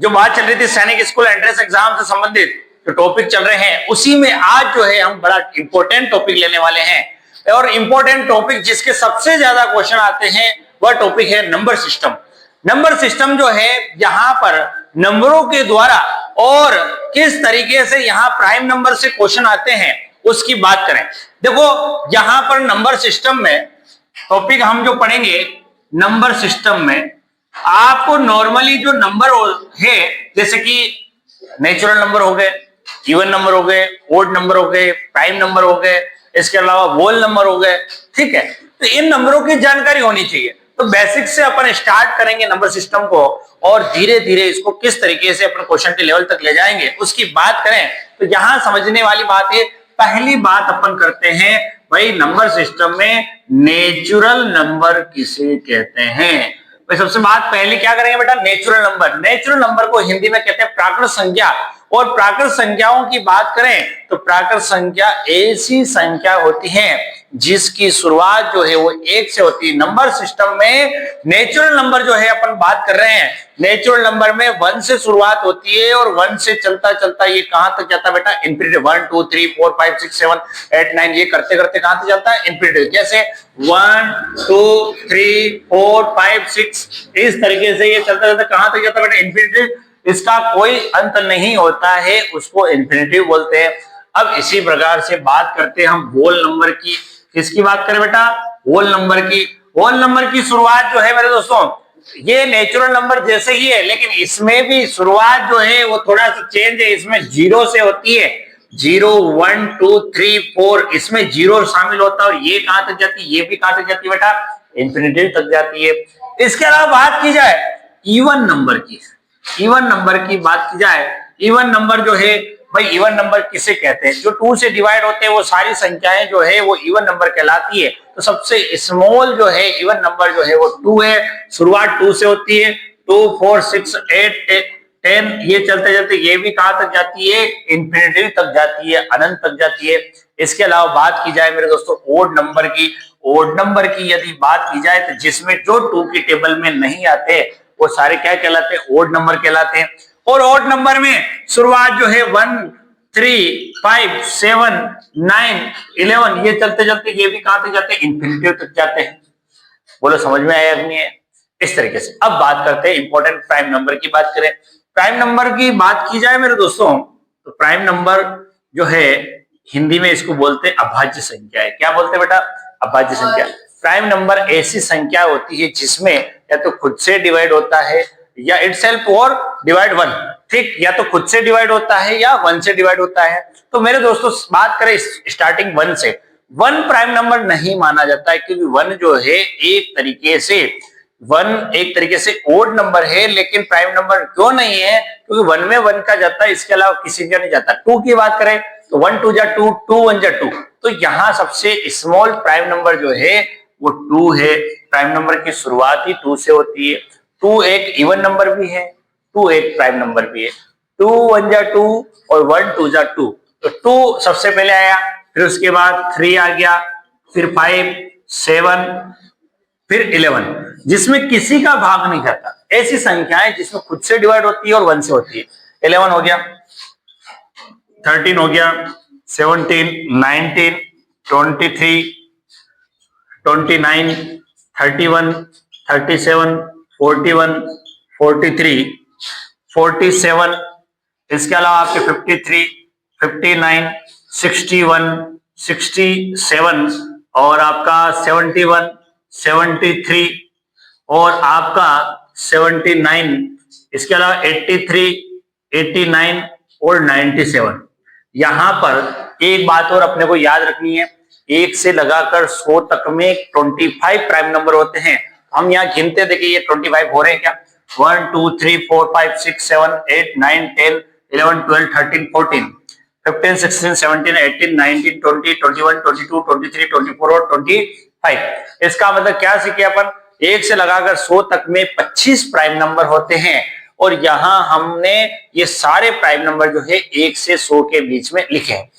जो बात चल रही थी सैनिक स्कूल एंट्रेंस एग्जाम से संबंधित जो टॉपिक चल रहे हैं, उसी में आज जो है हम बड़ा इंपॉर्टेंट टॉपिक लेने वाले हैं। और इंपॉर्टेंट टॉपिक जिसके सबसे ज्यादा क्वेश्चन आते हैं वह टॉपिक है नंबर सिस्टम। नंबर सिस्टम जो है, यहाँ पर नंबरों के द्वारा और किस तरीके से यहाँ प्राइम नंबर से क्वेश्चन आते हैं उसकी बात करें। देखो यहाँ पर नंबर सिस्टम में टॉपिक हम जो पढ़ेंगे, नंबर सिस्टम में आपको नॉर्मली जो नंबर है, जैसे कि नेचुरल नंबर हो गए, इवन नंबर हो गए, ओड नंबर हो गए, प्राइम नंबर हो गए, इसके अलावा होल नंबर हो गए, ठीक है। तो इन नंबरों की जानकारी होनी चाहिए। तो बेसिक से अपन स्टार्ट करेंगे नंबर सिस्टम को और धीरे धीरे इसको किस तरीके से अपन क्वेश्चन के लेवल तक ले जाएंगे उसकी बात करें। तो यहां समझने वाली बात है, पहली बात अपन करते हैं भाई नंबर सिस्टम में नेचुरल नंबर किसे कहते हैं। भाई सबसे बात पहले क्या करेंगे बेटा, नेचुरल नंबर। नेचुरल नंबर को हिंदी में कहते हैं प्राकृत संख्या। और प्राकृत संख्याओं की बात करें तो प्राकृत संख्या ऐसी संख्या होती है जिसकी शुरुआत जो है वो एक से होती है। नंबर सिस्टम में नेचुरल नंबर जो है अपन बात कर रहे हैं, नेचुरल नंबर में 1 से शुरुआत होती है और 1 से चलता चलता ये कहां तक जाता है बेटा, इंफिनिटी। 1 2 3 4 5 6 7 8 9 ये करते करते कहां तक जाता है, इंफिनिटी। कैसे 1 2 3 4 5 6 इस तरीके से ये चलता चलता कहां तक जाता है बेटा, इंफिनिटी। इसका कोई अंत नहीं होता है, उसको इंफिनिटी बोलते हैं। अब इसी प्रकार से बात करते हैं हम होल नंबर की। किसकी बात करें बेटा, होल नंबर की। होल नंबर की शुरुआत जो है मेरे दोस्तों, ये नेचुरल नंबर जैसे ही है, लेकिन इसमें भी शुरुआत जो है वो थोड़ा सा चेंज है। इसमें 0 से होती है, 0 1 2 3 4 इसमें 0 शामिल होता है। और ये कहां तक जाती है, ये भी कहां तक जाती है बेटा, इंफिनिटी तक जाती है। इसके अलावा बात की जाए इवन नंबर की, इवन नंबर की बात की जाए, इवन नंबर जो है भाई, इवन नंबर किसे कहते हैं, जो 2 से डिवाइड होते हैं वो सारी संख्याएं जो है वो इवन नंबर कहलाती है। तो सबसे स्मॉल जो है इवन नंबर जो है वो 2 है, शुरुआत 2 से होती है। 2 4 6 8 10 ये चलते चलते ये भी कहां तक जाती है, इंफिनिटी तक जाती है, अनंत तक जाती है। इसके अलावा बात की जाए मेरे दोस्तों ओड नंबर की, ओड नंबर की यदि बात की जाए तो जिसमें जो 2 की टेबल में नहीं आते वो सारे क्या कहलाते हैं, ओड नंबर कहलाते हैं। और ओड नंबर में शुरुआत जो है 1 3 5 7 9 11 ये चलते चलते ये भी कहां तक जाते हैं, इंफिनिटी तक जाते हैं। बोलो समझ में आया नहीं है। इस तरीके से अब बात करते हैं इंपॉर्टेंट प्राइम नंबर की। बात करें प्राइम नंबर की, बात की जाए मेरे दोस्तों तो प्राइम नंबर जो है हिंदी में इसको बोलते हैं अभाज्य संख्या है। क्या बोलते हैं बेटा, अभाज्य संख्या। प्राइम नंबर ऐसी संख्या होती है जिसमें या तो खुद से डिवाइड होता है या इटसेल्फ और डिवाइड 1, ठीक, या तो खुद से डिवाइड होता है या 1 से डिवाइड होता है। तो मेरे दोस्तों बात करें स्टार्टिंग 1 से, 1 प्राइम नंबर नहीं माना जाता है क्योंकि 1 जो है एक तरीके से ओड नंबर है, लेकिन प्राइम नंबर क्यों नहीं है, क्योंकि 1 में 1 का जाता है, इसके अलावा किसी का नहीं जाता। 2 की बात करें तो 1 2 जा 2, 2 1 जा 2। तो यहाँ सबसे स्मॉल प्राइम नंबर जो है वो 2 है। प्राइम नंबर की शुरुआत ही 2 से होती है। 2 एक इवन नंबर भी है, 2 एक प्राइम नंबर भी है। 2 1 जा 2 और 1 2 जा 2। तो 2 सबसे पहले आया, फिर उसके बाद 3 आ गया, फिर 5 7 फिर 11, जिसमें किसी का भाग नहीं खाता। ऐसी संख्याएं जिसमें खुद से डिवाइड होती है और 1 से होती है। 11 हो गया, 13 हो गया, 17 19 23 29 31 37 41 43 47, इसके अलावा आपके 53 59 61 67 और आपका 71 73 और आपका 79, इसके अलावा 83 89 और 97। यहां पर एक बात और अपने को याद रखनी है, 1 से लगाकर 100 तक में 25 प्राइम नंबर होते हैं। हम यहाँ गिनते देखिए ये 25 हो रहे हैं क्या, 1 2 3 4 5 6 7 8 9 10 11 12 13 14 15 16 17 18 19 20 21 22 23 24 और 25। इसका मतलब क्या सीखे अपन, 1 से लगाकर 100 तक में 25 प्राइम नंबर होते हैं। और यहां हमने ये सारे प्राइम नंबर जो है 1 से 100 के बीच में लिखे हैं।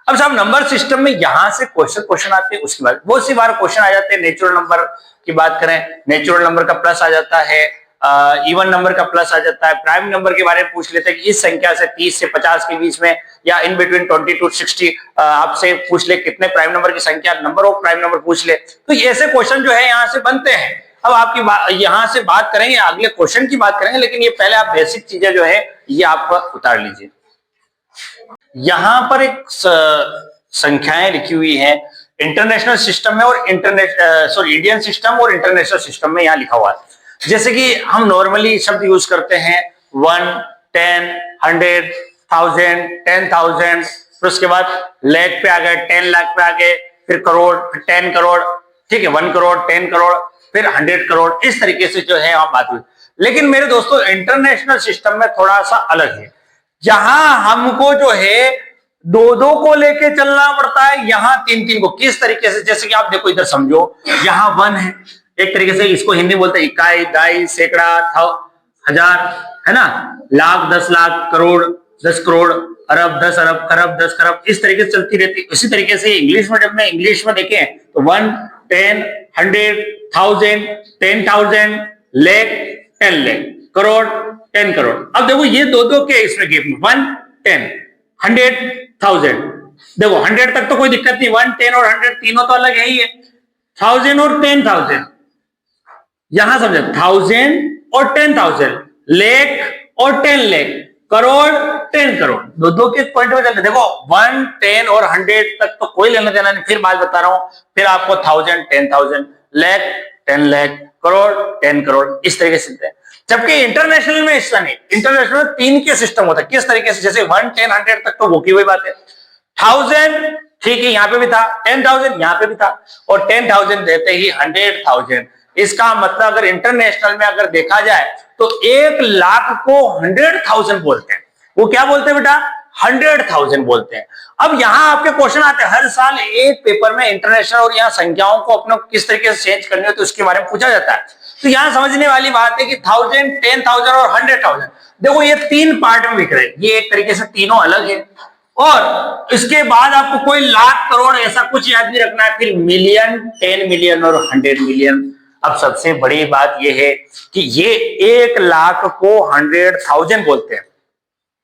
अब साहब नंबर सिस्टम में यहां से क्वेश्चन आते हैं, उसके बाद बहुत सी बार क्वेश्चन आ जाते हैं। नेचुरल नंबर की बात करें, नेचुरल नंबर का प्लस आ जाता है, इवन नंबर का प्लस आ जाता है। प्राइम नंबर के बारे में पूछ लेते हैं कि इस संख्या से 30 से 50 के बीच में या इन बिटवीन 20 to 60 आपसे पूछ ले कितने प्राइम नंबर की संख्या, नंबर ऑफ प्राइम नंबर पूछ ले। तो ऐसे क्वेश्चन जो है यहाँ से बनते हैं। अब आपकी यहाँ से बात करेंगे, अगले क्वेश्चन की बात करेंगे, लेकिन ये पहले आप बेसिक चीजें जो है ये आप उतार लीजिए। यहां पर एक संख्याएं लिखी हुई हैं इंटरनेशनल सिस्टम में और इंडियन सिस्टम और इंटरनेशनल सिस्टम में यहां लिखा हुआ है। जैसे कि हम नॉर्मली शब्द यूज करते हैं 1, 10, 100, 1000, 10,000, फिर उसके बाद लाख पे आ गए, 10 लाख पे आ गए, फिर करोड़, फिर 10 करोड़, ठीक है, 1 करोड़, 10 करोड़, फिर 100 करोड़, इस तरीके से जो है बात हुई। लेकिन मेरे दोस्तों इंटरनेशनल सिस्टम में थोड़ा सा अलग है। जहां हमको जो है 2-2 को लेके चलना पड़ता है, यहाँ 3-3 को। किस तरीके से? जैसे कि आप देखो इधर समझो, यहाँ 1 है, एक तरीके से इसको हिंदी बोलते हैं इकाई, दाई, सैकड़ा, हजार, है ना, लाख, 10 लाख, करोड़, 10 करोड़, अरब, 10 अरब, खरब, 10 खरब, इस तरीके से चलती रहती है। इसी तरीके से इंग्लिश में जब मैं इंग्लिश में देखें तो 1, 10, 100, 1000, 10,000, लाख, 10 लाख, करोड़, 10 करोड़। अब देखो ये दो के इसमें गेप में 1, 10, 100, 1000। देखो 100 तक तो कोई दिक्कत नहीं, 1, 10 और 100 तीनों तो अलग है ही है। 1000 और 10,000, यहां समझे, 1000 और 10,000, लाख और 10 लाख, करोड़, 10 करोड़, दो के पॉइंट में चलते। देखो 1, 10 और 100 तक तो कोई लेना देना नहीं, फिर बात बता रहा हूं, फिर आपको 1000, 10,000, लाख, 10 लाख, करोड़, 10 करोड़, इस तरीके से चलते हैं। जबकि इंटरनेशनल में ऐसा नहीं, इंटरनेशनल में 3 के सिस्टम होता है। किस तरीके से? जैसे 1, 10, 100 तक तो वो की वही बात है। 1000 ठीक है, यहां पे भी था, 10,000 यहां पे भी था, और 10,000 देते ही 100,000। इसका मतलब अगर इंटरनेशनल में अगर देखा जाए तो 1 लाख को 100,000 बोलते हैं। वो क्या बोलते हैं बेटा? 100,000 बोलते हैं। अब यहां आपके क्वेश्चन आते हैं हर साल एक पेपर में, इंटरनेशनल और यहाँ संख्याओं को अपने किस तरीके से चेंज करनी हो तो उसके बारे में पूछा जाता है। तो यहां समझने वाली बात है कि 1000, 10,000 और 100,000, देखो ये 3 पार्ट में बिक रहे हैं, ये एक तरीके से तीनों अलग है। और इसके बाद आपको कोई लाख, करोड़ ऐसा कुछ याद नहीं रखना है। फिर मिलियन, 10 मिलियन और 100 मिलियन। अब सबसे बड़ी बात यह है कि ये 1 लाख को 100,000 बोलते हैं।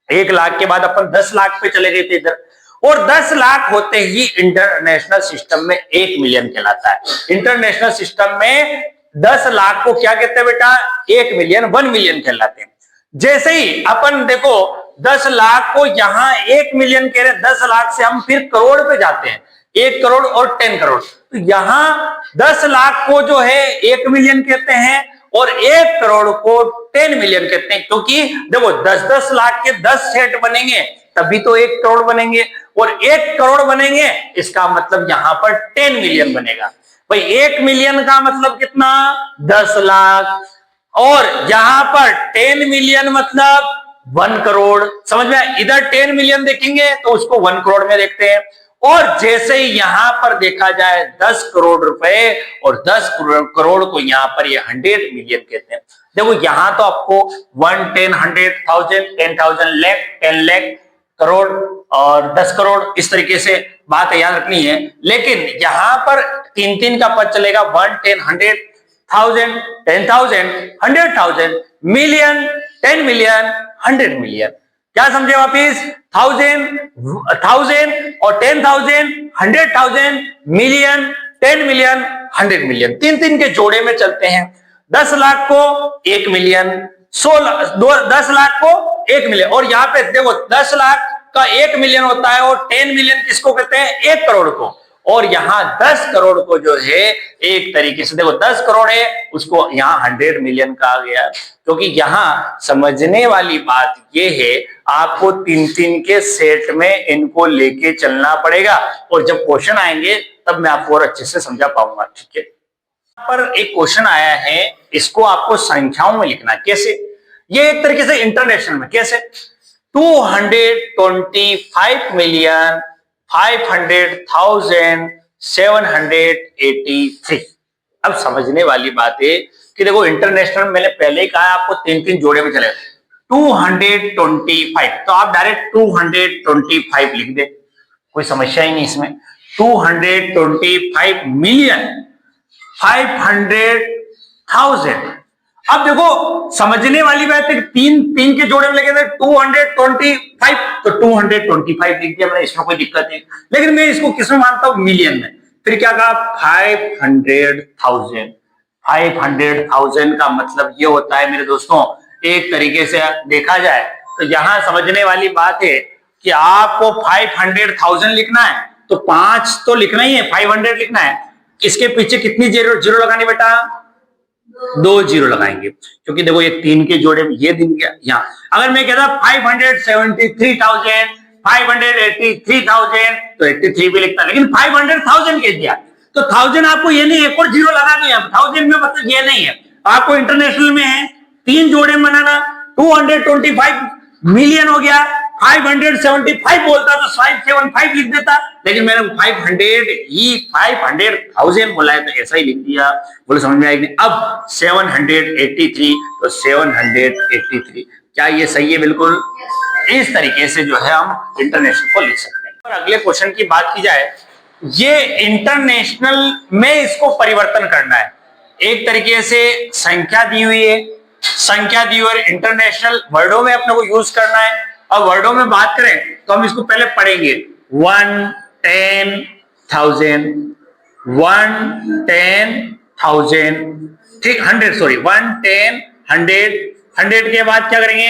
1 लाख के बाद अपन 10 लाख पे चले गए थे इधर, और 10 लाख होते ही इंटरनेशनल सिस्टम में 1 मिलियन कहलाता है। इंटरनेशनल सिस्टम में 10 लाख को क्या कहते हैं बेटा? 1 मिलियन, 1 मिलियन कहलाते हैं। जैसे ही अपन देखो 10 लाख को यहां 1 मिलियन कह रहे हैं, 10 लाख से हम फिर करोड़ पे जाते हैं, 1 करोड़ और 10 करोड़। तो यहां 10 लाख को जो है 1 मिलियन कहते हैं और 1 करोड़ को 10 मिलियन कहते हैं। क्योंकि देखो 10-10 लाख के 10 सेट बनेंगे तभी तो 1 करोड़ बनेंगे, और 1 करोड़ बनेंगे इसका मतलब यहां पर 10 मिलियन बनेगा। भाई 1 मिलियन का मतलब कितना? 10 लाख, और यहां पर 10 मिलियन मतलब 1 करोड़। समझ में? इधर 10 मिलियन देखेंगे तो उसको 1 करोड़ में देखते हैं, और जैसे ही यहां पर देखा जाए 10 करोड़ रुपए, और 10 करोड़ को यहां पर ये 100 मिलियन कहते हैं। देखो यहां तो आपको 1, 10, 100,000, 10,000, लाख, 10 लाख, करोड़ और 10 करोड़, इस तरीके से बात याद रखनी है। लेकिन यहां पर 3-3 का पद चलेगा, 1, 10, 100,000, 10,000, 100,000, मिलियन, 10 मिलियन, 100 मिलियन। क्या समझे वापिस? 1000 और 10,000, 100,000, मिलियन, 10 मिलियन, 100 मिलियन, 3-3 के जोड़े में चलते हैं। 10 लाख को 1 मिलियन, 10 लाख को 1 मिलियन, और यहां पे देखो 10 लाख का 1 मिलियन होता है, और 10 मिलियन किसको कहते हैं? 1 करोड़ को। और यहां 10 करोड़ को जो है एक तरीके से देखो 10 करोड़ है, उसको यहां 100 मिलियन कहा गया। क्योंकि यहां समझने वाली बात यह है, आपको 3-3 के सेट में इनको लेके चलना पड़ेगा, और जब क्वेश्चन आएंगे तब मैं आपको और अच्छे से समझा पाऊंगा। ठीक है, यहां पर एक क्वेश्चन आया है, इसको आपको संख्याओं में लिखना है। कैसे? ये एक तरीके से इंटरनेशनल में कैसे? 225,500,783। अब समझने वाली बात है कि देखो इंटरनेशनल मैंने पहले ही कहा आपको 3-3 जोड़े में चलेगा। 225, तो आप डायरेक्ट 225 लिख दे, कोई समस्या ही नहीं इसमें। 225 मिलियन 500,000। अब देखो समझने वाली बात है, तीन तीन के जोड़े में लेके 225, तो 225 लिख दिया मैंने, इसमें कोई दिक्कत नहीं। लेकिन मैं इसको किसमें मानता हूं? मिलियन में। फिर क्या कहा? 500,000। 500,000 का मतलब ये होता है मेरे दोस्तों, एक तरीके से देखा जाए तो यहां समझने वाली बात है कि आपको 500,000 लिखना है तो 5 तो लिखना ही है, 500 लिखना है। इसके पीछे कितनी जीरो जीरो लगानी बेटा? 2 जीरो लगाएंगे, क्योंकि देखो ये 3 के जोड़े में ये दिन गया यहाँ। अगर मैं कहता 573,000, 583,000 तो 83 भी लिखता, लेकिन 500,000 कह दिया तो 1000 आपको ये नहीं, एक और जीरो लगा दिया। 1000 में मतलब ये नहीं है, आपको इंटरनेशनल में है 3 जोड़े में बनाना। 225 मिलियन हो गया, 575 बोलता तो 575 लिख देता, लेकिन मैंने 500,000 बोला है तो ऐसा ही लिख दिया। बोले समझ में आएगी? अब 783 तो 783, क्या ये सही है? बिल्कुल इस तरीके से जो है हम इंटरनेशनल को लिख सकते हैं। और अगले क्वेश्चन की बात की जाए, ये इंटरनेशनल में इसको परिवर्तन करना है। एक तरीके से संख्या दी हुई है, संख्या दी हुई, इंटरनेशनल वर्डों में अपने को यूज करना है। अब वर्डों में बात करें तो हम इसको पहले पढ़ेंगे। 110,000, 110,000, ठीक, 100 सॉरी 110, 100 के बाद क्या करेंगे?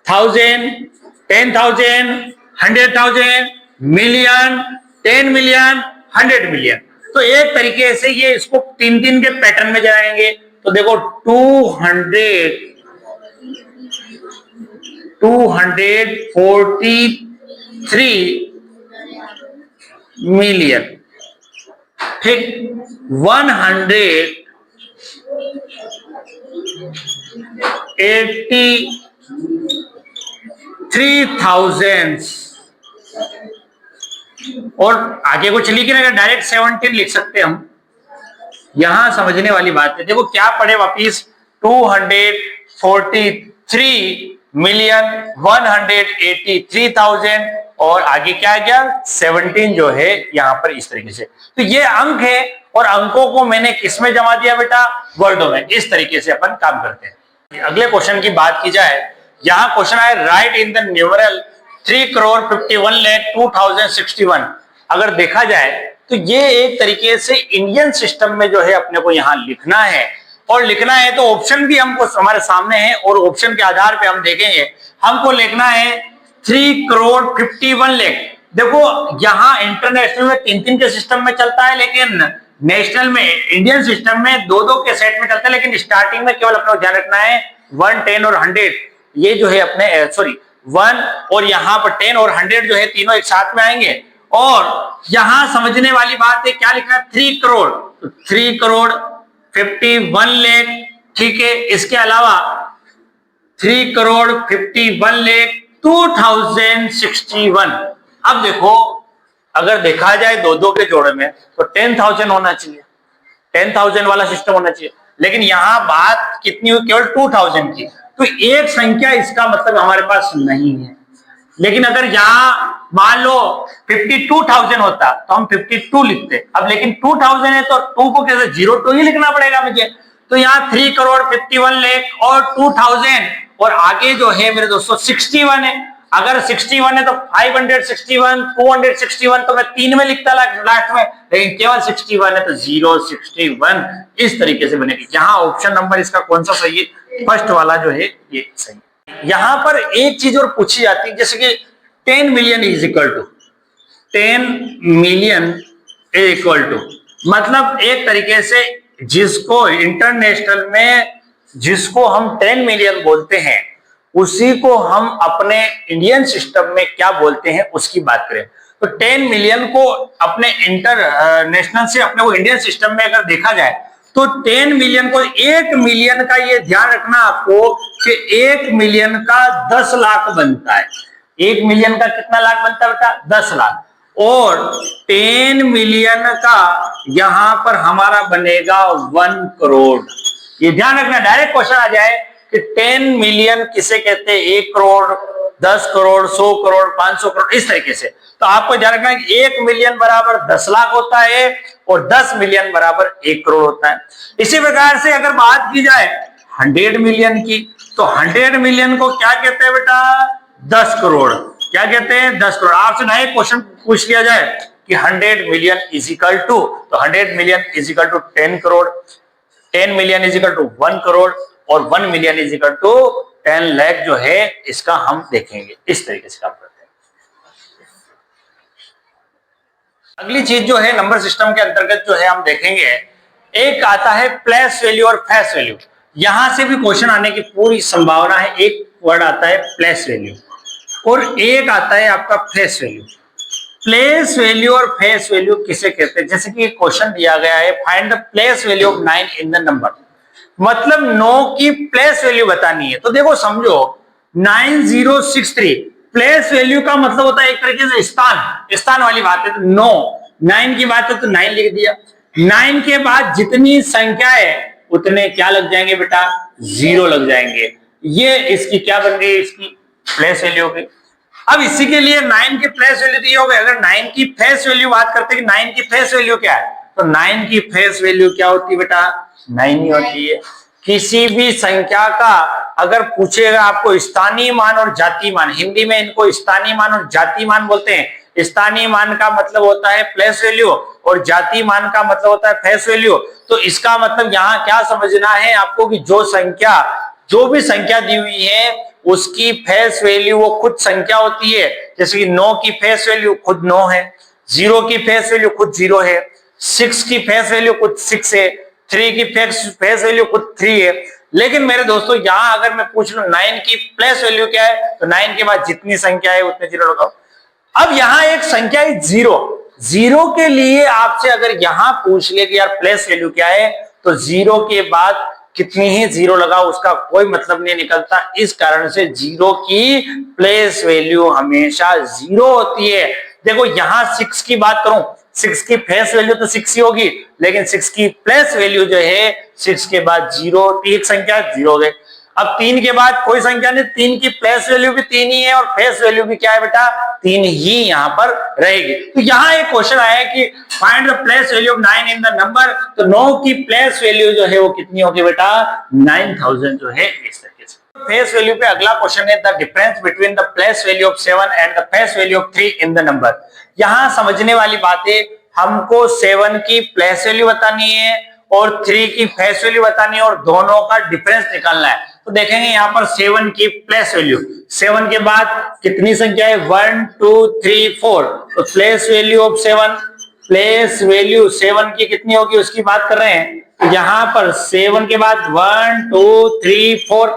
1000, 10,000, 100,000, मिलियन, 10 मिलियन, 100 मिलियन। तो एक तरीके से ये इसको 3 के पैटर्न में जाएंगे। तो देखो 243 मिलियन, ठीक, 183,000 और आगे कुछ लिखे ना, डायरेक्ट 17 लिख सकते हैं हम। यहां समझने वाली बात है, देखो क्या पढ़े वापिस, 243 मिलियन 183,000 और आगे क्या गया? 17 जो है यहां पर इस तरीके से। तो ये अंक है और अंकों को मैंने किसमें जमा दिया बेटा? वर्डों में। इस तरीके से अपन काम करते हैं। अगले क्वेश्चन की बात की जाए, यहां क्वेश्चन है राइट इन द न्यूमरल 3,51,02,061। अगर देखा जाए तो ये एक तरीके से इंडियन सिस्टम में जो है अपने को यहां लिखना है, और लिखना है तो ऑप्शन भी हमको हमारे सामने है और ऑप्शन के आधार पे हम देखेंगे। हमको लिखना है 3,51,00,000। देखो यहां इंटरनेशनल में 3 के सिस्टम में चलता है, लेकिन नेशनल में इंडियन सिस्टम में 2 के सेट में चलता है। लेकिन स्टार्टिंग में केवल अपने ध्यान रखना है 1, 10 और 100 ये जो है अपने सॉरी 1 और यहाँ पर 10 और 100 जो है तीनों एक साथ में आएंगे। और यहां समझने वाली बात है, क्या लिखना है? 3 करोड़, तो 3,51,00,000, ठीक है। इसके अलावा 3,51,02,061। अब देखो अगर देखा जाए 2 के जोड़े में तो 10,000 होना चाहिए, 10,000 वाला सिस्टम होना चाहिए, लेकिन यहां बात कितनी हुई? केवल 2,000 की। तो एक संख्या इसका मतलब हमारे पास नहीं है। लेकिन अगर यहां मान लो 52,000 होता तो हम 52 लिखते। अब लेकिन 2,000 है तो 2 को कैसे? 02 ही लिखना पड़ेगा मुझे। तो यहाँ 3,51,00,000 और 2,000 और आगे जो है मेरे दोस्तों 61 है। अगर 61 है तो 561, 261 तो मैं 3 में लिखता लास्ट में, लेकिन केवल 61 है तो 061 इस तरीके से बनेगी। यहाँ ऑप्शन नंबर इसका कौन सा सही है? फर्स्ट वाला जो है ये सही। यहां पर एक चीज और पूछी जाती है, जैसे कि 10 million is equal to 10 million is equal to, मतलब एक तरीके से जिसको इंटरनेशनल में जिसको हम 10 मिलियन बोलते हैं उसी को हम अपने इंडियन सिस्टम में क्या बोलते हैं उसकी बात करें तो 10 मिलियन को अपने इंटरनेशनल से अपने को इंडियन सिस्टम में अगर देखा जाए तो 10 मिलियन को 1 मिलियन का ये ध्यान रखना आपको कि 1 मिलियन का 10 लाख बनता है। 1 मिलियन का कितना लाख बनता है बेटा? 10 लाख। और 10 मिलियन का यहां पर हमारा बनेगा 1 करोड़। ये ध्यान रखना, डायरेक्ट क्वेश्चन आ जाए कि 10 मिलियन किसे कहते हैं? 1 करोड़, 10 करोड़, 100 करोड़, 500 करोड़, इस तरीके से। तो आपको ध्यान रखना है कि 1 मिलियन बराबर 10 लाख होता है और 10 मिलियन बराबर 1 करोड़ होता है। इसी प्रकार से अगर बात की जाए 100 मिलियन की, तो 100 मिलियन को क्या कहते हैं बेटा? 10 करोड़। क्या कहते हैं? 10 करोड़। आपसे ना एक क्वेश्चन पूछ लिया जाए कि 100 मिलियन इज इक्वल टू, तो 100 million is equal to 10 crore, 10 million is equal to 1 crore और 1 million is equal to 10 lakh जो है, इसका हम देखेंगे। इस तरीके से काम करते हैं। अगली चीज जो है नंबर सिस्टम के अंतर्गत जो है हम देखेंगे, एक आता है प्लेस वैल्यू और फेस वैल्यू। यहां से भी क्वेश्चन आने की पूरी संभावना है। एक वर्ड आता है प्लेस वैल्यू और एक आता है आपका फेस वैल्यू। प्लेस वैल्यू और फेस वैल्यू किसे कहते हैं? जैसे कि क्वेश्चन दिया गया है, find the place value of 9 in the number, मतलब 9 की प्लेस वैल्यू बतानी है। तो देखो समझो 9063, प्लेस वैल्यू का मतलब होता है एक तरीके से स्थान वाली बात है। तो 9 की बात है तो 9 लिख दिया। 9 के बाद जितनी संख्या है उतने क्या लग जाएंगे बेटा? 0 लग जाएंगे। ये इसकी क्या बन गई? इसकी प्लेस वैल्यू हो गई। अब इसी के लिए 9 की प्लेस वैल्यू तो ये हो गई। अगर 9 की फेस वैल्यू बात करते हैं कि 9 की फेस वैल्यू क्या है, तो 9 की फेस वैल्यू क्या होती है बेटा? 9 ही होती है। किसी भी संख्या का अगर पूछेगा आपको स्थानीय मान और जातीय मान, हिंदी में इनको स्थानीय मान और जातीय मान बोलते हैं। स्थानीय मान का मतलब होता है प्लेस वैल्यू और जातीय मान का मतलब होता है फेस वैल्यू। तो इसका मतलब यहाँ क्या समझना है आपको कि जो भी संख्या दी हुई है उसकी फेस वैल्यू वो खुद संख्या होती है। जैसे कि 9 की फेस वैल्यू खुद 9 है, 0 की फेस वैल्यू खुद 0 है, 6 की फेस वैल्यू खुद 6 है, 3 की फेस वैल्यू खुद 3 है। लेकिन मेरे दोस्तों यहां अगर मैं पूछ लूं 9 की प्लेस वैल्यू क्या है, तो 9 के बाद जितनी संख्या है उतने 0 लगाओ। अब यहां एक संख्या है 0 के लिए आपसे अगर यहां पूछ ले कि यार प्लेस वैल्यू क्या है, तो 0 के बाद कितनी ही 0 लगाओ उसका कोई मतलब नहीं निकलता। इस कारण से 0 की प्लेस वैल्यू हमेशा 0 होती है। देखो यहां 6 की बात करूं, 6 की फेस वैल्यू तो 6 ही होगी, लेकिन 6 की प्लेस वैल्यू जो है 6 के बाद 0, एक संख्या 0 हो गए। अब 3 के बाद कोई संख्या नहीं, 3 की प्लेस वैल्यू भी 3 ही है और फेस वैल्यू भी क्या है बेटा? 3 ही यहां पर रहेगी। तो यहां एक क्वेश्चन आया है कि find the place value of 9 in the number, तो 9 की प्लेस वैल्यू जो है वो कितनी होगी बेटा? 9000 जो है। इस तरीके से फेस वैल्यू पे अगला क्वेश्चन है the difference between the place value of 7 and the face value of 3 in the number. यहां समझने वाली बात है, हमको 7 की प्लेस वैल्यू बतानी है और 3 की फेस वैल्यू बतानी है और दोनों का डिफरेंस निकालना है। तो देखेंगे यहाँ पर 7 की प्लेस वैल्यू, 7 के बाद कितनी संख्या है? 1 2 3 4, तो place value of 7, place value 7 की कितनी होगी उसकी बात कर रहे हैं। तो यहाँ पर 7 के बाद 1 2 3 4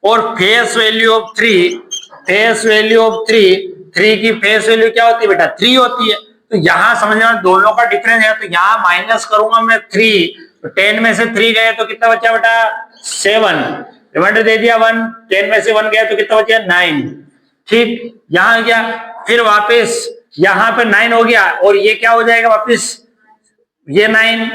और face value of 3, face value of 3 की फेस वैल्यू क्या होती है बेटा? 3 होती है। तो यहां समझना दोनों का डिफरेंस है, तो यहां माइनस करूंगा मैं 3, तो 10 में से 3 गए तो कितना बचा बेटा? 7, रिमाइंडर दे दिया 1, 10 में से 1 गया तो कितना बचा? 9। ठीक, यहां गया फिर वापस यहां पे 9 हो गया और ये क्या हो जाएगा वापस? ये 9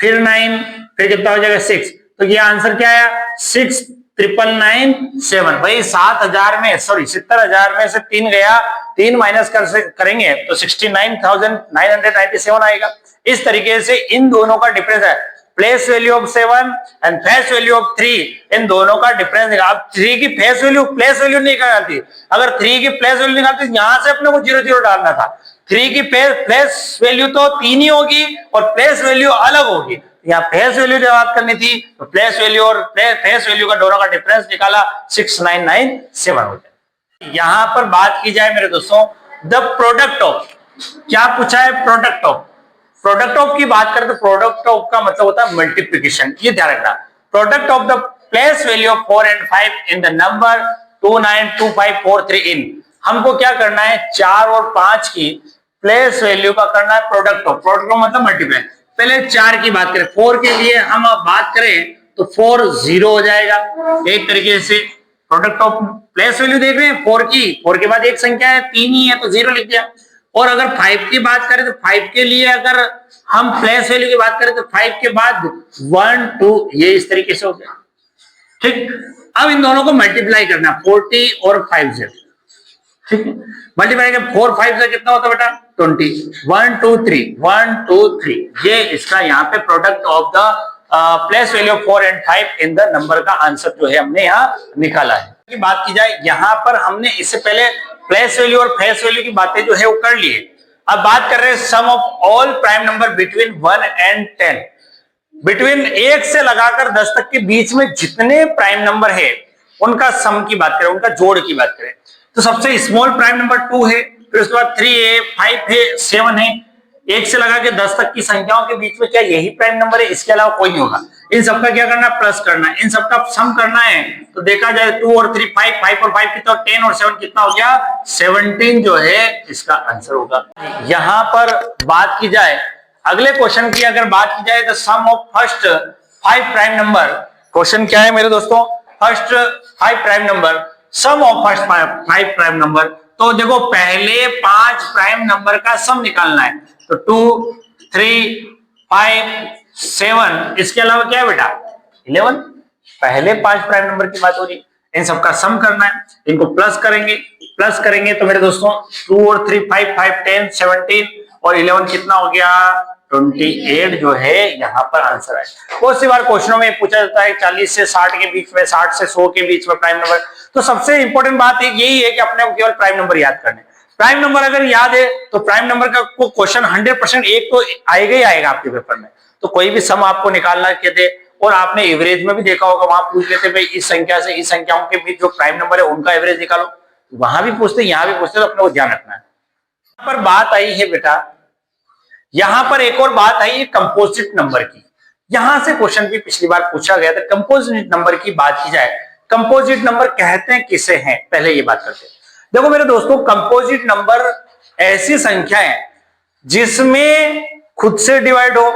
फिर 9 फिर कितना हो जाएगा? 6। तो ये आंसर क्या आया? 6,997। भाई 7000 में 70,000 में से 3 गया, 3 माइनस करेंगे तो 69,997 आएगा। इस तरीके से इन दोनों का डिफरेंस है, place value of 7 and face value of 3, इन दोनों का डिफरेंस निकाल। अब 3 की फेस वैल्यू प्लेस वैल्यू नहीं निकालती, अगर 3 की प्लेस वैल्यू निकालती यहां से अपने को 0 0 डालना था। 3 की प्लेस वैल्यू तो 3 ही होगी और प्लेस वैल्यू अलग होगी। यहाँ फेस वैल्यू जब बात करनी थी तो प्लेस वैल्यू और फेस वैल्यू का दोनों का डिफरेंस निकाला, 6997 हो जाए। यहां पर बात की जाए मेरे दोस्तों द प्रोडक्ट ऑफ, क्या पूछा है? Product of. प्रोडक्ट ऑफ की बात करें तो प्रोडक्ट ऑफ का मतलब होता है मल्टीप्लिकेशन। ये ध्यान रखना, product of the place value of 4 and 5 in the number 292543 इन। हमको क्या करना है? 4 और 5 की प्लेस वैल्यू का करना है प्रोडक्ट ऑफ। प्रोडक्ट ऑफ मतलब मल्टीप्लाई। पहले 4 की बात करें, 4 के लिए हम अब बात करें तो 4 0 हो जाएगा। एक तरीके से प्रोडक्ट ऑफ प्लेस वैल्यू देख रहे हैं 4 की, 4 के बाद एक संख्या है 3 ही है तो 0 लिख दिया। और अगर 5 की बात करें तो 5 के लिए अगर हम प्लेस वैल्यू की बात करें तो 5 के बाद 1 2, ये इस तरीके से हो गया। ठीक, अब इन दोनों को मल्टीप्लाई करना, 40 और 5 से। ठीक है, मल्टीप्लाई कर 4 5 से कितना होता है बेटा? 20। 1 2 3, 1 2 3, ये इसका यहाँ पे product of the place value of 4 and 5 in the number का आंसर जो है हमने यहाँ निकाला है। की बात की जाए यहाँ पर हमने इससे पहले प्लेस वैल्यू और फेस वैल्यू की बातें जो है वो कर लिए। अब बात कर रहे हैं sum of all prime number between 1 and 10। Between 1 से लगाकर 10 तक के बीच में जितने प्राइम नंबर है उनका सम की बात करें, उनका जोड़ की बात करें, तो सबसे स्मॉल प्राइम नंबर 2 है, फिर उसके बाद 3 है, 5 है, 7 है। 1 से लगा के 10 तक की संख्याओं के बीच में क्या यही प्राइम नंबर है? इसके अलावा कोई नहीं होगा। इन सबका क्या करना है? प्लस करना है, इन सबका सम करना है। तो देखा जाए 2 और 3 5, 5 और 5 कितना, 10 और 7 कितना हो गया? 17 जो है इसका आंसर होगा। यहां पर बात की जाए अगले क्वेश्चन की, अगर बात की जाए the sum of first 5 prime number. Question क्या है मेरे दोस्तों? First 5 prime number, sum of first 5 prime number. तो देखो पहले 5 प्राइम नंबर का सम निकालना है। तो 2, 3, 5, 7, इसके अलावा क्या है बेटा? 11। पहले 5 प्राइम नंबर की बात हो रही है, इन सबका सम करना है, इनको प्लस करेंगे तो मेरे दोस्तों 2 और 3 5, 5 10 17 और 11 कितना हो गया? 28 जो है यहाँ पर आंसर है। बहुत सी बार क्वेश्चनों में पूछा जाता है 40 से 60 के बीच में, 60 से 100 के बीच में प्राइम नंबर। तो सबसे इंपॉर्टेंट बात यही है कि अपने को केवल प्राइम नंबर याद करने। प्राइम नंबर अगर याद है तो प्राइम नंबर का क्वेश्चन 100% एक तो आएगा ही आएगा आपके पेपर में। तो कोई भी सम आपको निकालना कहते, और आपने एवरेज में भी देखा होगा, वहां पूछ लेते भाई इस संख्या से इस संख्याओं के बीच जो प्राइम नंबर है उनका एवरेज निकालो। वहां भी पूछते, यहाँ भी पूछते, तो अपने को ध्यान रखना है। यहाँ पर बात आई है बेटा, यहां पर एक और बात आई है कंपोजिट नंबर की। यहां से क्वेश्चन भी पिछली बार पूछा गया था। कंपोजिट नंबर की बात की जाए, कंपोजिट नंबर कहते हैं किसे हैं, पहले ये बात करते हैं। देखो मेरे दोस्तों, कंपोजिट नंबर ऐसी संख्या है जिसमें खुद से डिवाइड हो,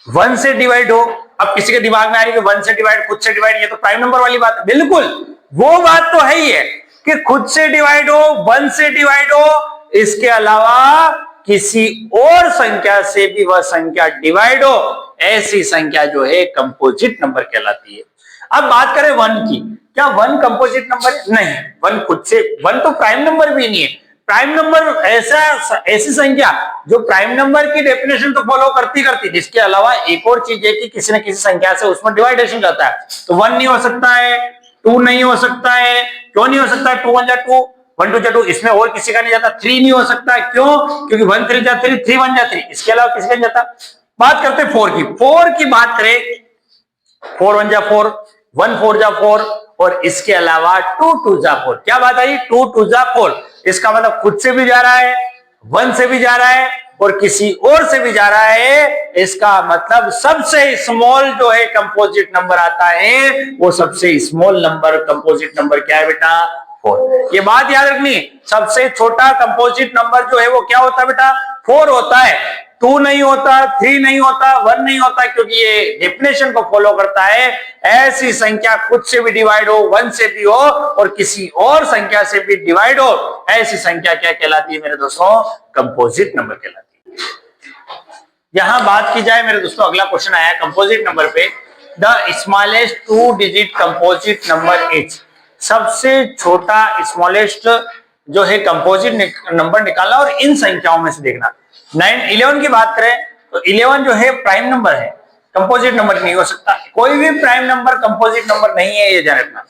1 से डिवाइड हो। अब किसी के दिमाग में आ रही है कि 1 से डिवाइड, खुद से डिवाइड, ये तो प्राइम नंबर वाली बात है। बिल्कुल वो बात तो है ही है कि खुद से डिवाइड हो, 1 से डिवाइड हो, इसके अलावा किसी और संख्या से भी वह संख्या डिवाइड हो, ऐसी संख्या जो है कंपोजिट नंबर कहलाती है। अब बात करें 1 की, क्या 1 कंपोजिट नंबर है? नहीं, 1 खुद से, 1 तो प्राइम नंबर भी नहीं है। प्राइम नंबर ऐसी संख्या जो प्राइम नंबर की डेफिनेशन तो फॉलो करती, जिसके अलावा एक और चीज है कि किसी न किसी संख्या से उसमें डिवाइडेशन जाता है। तो 1 नहीं हो सकता है, 2 नहीं हो सकता है। क्यों नहीं हो सकता? 2 1 जा 2, 1 2 जा 2, इसमें और किसी का नहीं जाता। 3 नहीं हो सकता है, क्यों? क्योंकि 1 3 जा 3, 3 1 जा 3, इसके अलावा किसी का नहीं जाता। बात करते हैं 4 की। 4 की बात करें, 4 1 जा 4, 1 4 जा 4, और इसके अलावा 2 2 जा 4। क्या बात आई? 2 2 जा 4। इसका मतलब खुद से भी जा रहा है, 1 से भी जा रहा है, और किसी और से भी जा रहा है। इसका मतलब सबसे स्मॉल जो है कंपोजिट नंबर आता है, वो सबसे स्मॉल नंबर कंपोजिट नंबर क्या है बेटा? 4। ये बात याद रखनी, सबसे छोटा कंपोजिट नंबर जो है वो क्या होता है बेटा? 4 होता है। 2 नहीं होता, 3 नहीं होता, 1 नहीं होता, क्योंकि ये डेफिनेशन को फॉलो करता है। ऐसी संख्या खुद से भी डिवाइड हो, 1 से भी हो, और किसी और संख्या से भी डिवाइड हो, ऐसी संख्या क्या कहलाती है मेरे दोस्तों? कंपोजिट नंबर कहलाती है। यहां बात की जाए मेरे दोस्तों, अगला क्वेश्चन आया कंपोजिट नंबर पे, the smallest 2 digit composite number is. सबसे छोटा स्मॉलेस्ट जो है कंपोजिट नंबर निकालना, और इन संख्याओं में से देखना। 11 की बात करें तो 11 जो है प्राइम नंबर है, कंपोजिट नंबर नहीं हो सकता। कोई भी प्राइम नंबर कंपोजिट नंबर नहीं है, ये ध्यान रखना।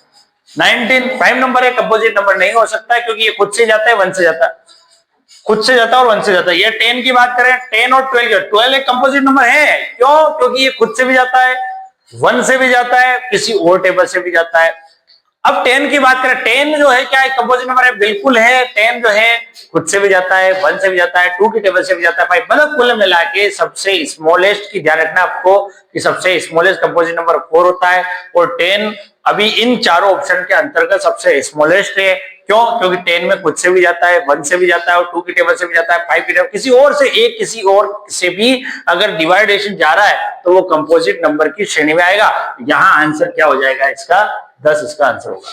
19 प्राइम नंबर है, कंपोजिट नंबर नहीं हो सकता है, क्योंकि ये खुद से जाता है, 1 से जाता है, खुद से जाता है और 1 से जाता है। ये 10 की बात करें, 10 और 12 एक कंपोजिट नंबर है। क्यों? क्योंकि ये खुद से भी जाता है, 1 से भी जाता है, किसी और टेबल से भी जाता है। अब 10 की बात करें, 10 जो है क्या है? कंपोजिट नंबर है, बिल्कुल है। 10 जो है खुद से भी जाता है, 1 से भी जाता है, 2 की टेबल से भी जाता है, 5। मतलब कुल मिला के सबसे स्मॉलेस्ट की ध्यान रखना आपको कि सबसे स्मॉलेस्ट कंपोजिट नंबर 4 होता है, और 10 अभी इन चारों ऑप्शन के अंतर्गत सबसे स्मॉलेस्ट है। क्यों? क्योंकि 10 में खुद से भी जाता है, 1 से भी जाता है, और 2 की टेबल से भी जाता है, 5 की टेबल, किसी और से भी अगर डिवाइडेशन जा रहा है तो वो कंपोजिट नंबर की श्रेणी में आएगा। यहाँ आंसर क्या हो जाएगा इसका? 10 इसका आंसर होगा।